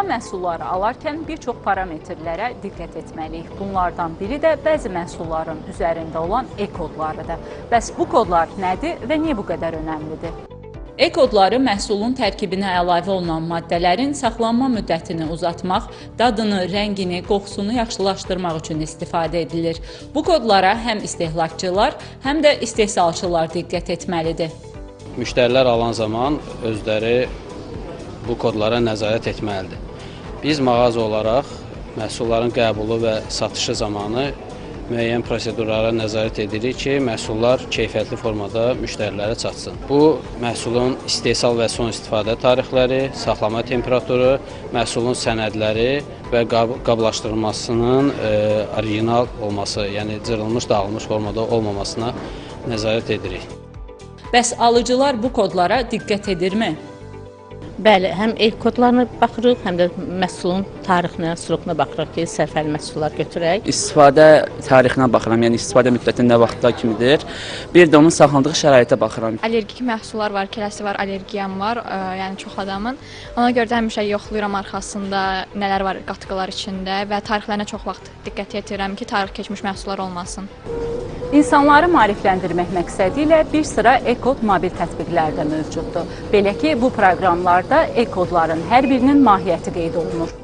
Qida məhsulları alarkən bir çox parametrlərə diqqət etməliyik. Bunlardan biri də bəzi məhsulların üzərində olan e-kodlarıdır. Bəs bu kodlar nədir və niyə bu qədər önəmlidir? E-kodları məhsulun tərkibinə əlavə olunan maddələrin saxlanma müddətini uzatmaq, dadını, rəngini, qoxusunu yaxşılaşdırmaq üçün istifadə edilir. Bu kodlara həm istehlakçılar, həm də istehsalçılar diqqət etməlidir. Müştərilər alan zaman özləri bu kodlara nəzarət etməlidir. Biz mağaza olaraq məhsulların qəbulu və satışı zamanı müəyyən prosedurlara nəzarət edirik ki, məhsullar keyfiyyətli formada müştərilərə çatsın. Bu, məhsulun istehsal və son istifadə tarixləri, saxlama temperaturu, məhsulun sənədləri və qablaşdırılmasının orijinal olması, yəni cırılmış, dağılmış formada olmamasına nəzarət edirik. Bəs alıcılar bu kodlara diqqət edirmi? Bəli, həm e-kodlarına baxırıq, həm də məhsulun tarixinə, srokuna baxırıq ki, sərfəli məhsullar götürək. İstifadə tarixinə baxıram, yəni istifadə müddəti nə vaxtda kimidir. Bir də onun saxlandığı şəraitə baxıram. Allergik məhsullar var, kirəsi var, allergiyam var, yəni çox adamın. Ona görə də həmişə yoxlayıram arxasında nələr var qatqılar içində və tarixlərinə çox vaxt diqqət yetirirəm ki, tarix keçmiş məhsullar olmasın. İnsanları maarifləndirmək məqsədi ilə bir sıra e-kod mobil tətbiqləri də mövcuddur. Belə ki, bu proqramlarda e-kodların hər birinin mahiyyəti qeyd olunur.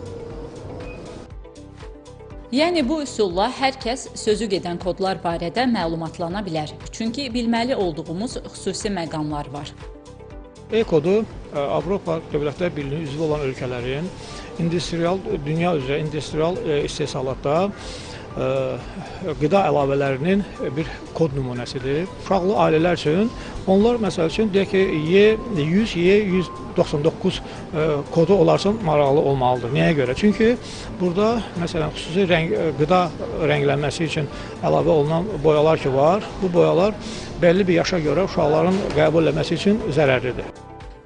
Yəni, bu üsulla hər kəs sözü gedən kodlar barədə məlumatlana bilər. Çünki bilməli olduğumuz xüsusi məqamlar var. E-kodu Avropa Dövlətlər Birliyinin üzvü olan ölkələrin dünya üzrə industrial istehsalatda qida əlavələrinin bir kod nümunəsidir. Uşaqlı ailələr üçün onlar məsəl üçün deyək ki, Y100, Y199 kodu onlar üçün maraqlı olmalıdır. Nəyə görə? Çünki burada məsələn xüsusi qida rənglənməsi üçün əlavə olunan boyalar ki var, bu boyalar bəlli bir yaşa görə uşaqların qəbul etməsi üçün zərərlidir.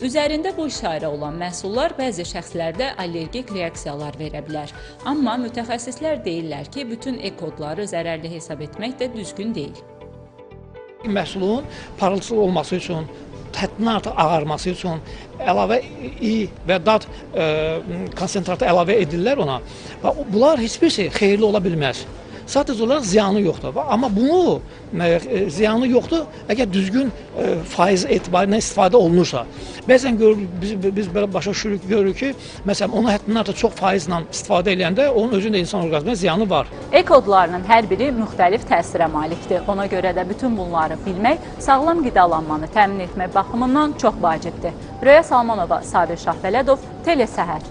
Üzərində bu işarə olan məhsullar bəzi şəxslərdə allergik reaksiyalar verə bilər. Amma mütəxəssislər deyirlər ki, bütün e-kodları zərərli hesab etmək də düzgün deyil. Məhsulun parıltılı olması üçün, həddindən artıq ağarması üçün əlavə i və dad konsentratı əlavə edirlər ona. Və bunlar heç birisi xeyirli ola bilməz. Sadəcə olaraq ziyanı yoxdur. Amma bunu ziyanı yoxdur, əgər düzgün faiz etibarıyla istifadə olunursa. Bəzən biz belə başa düşürük, görürük ki, məsələn, onu həddindən artıq çox faizlə istifadə edəndə onun özündə insan orqanizminə ziyanı var. E-kodlarının hər biri müxtəlif təsirə malikdir. Ona görə də bütün bunları bilmək, sağlam qidalanmanı təmin etmək baxımından çox vacibdir. Röya Salmanova, Sabir Şahbələdov, Tele Səhər.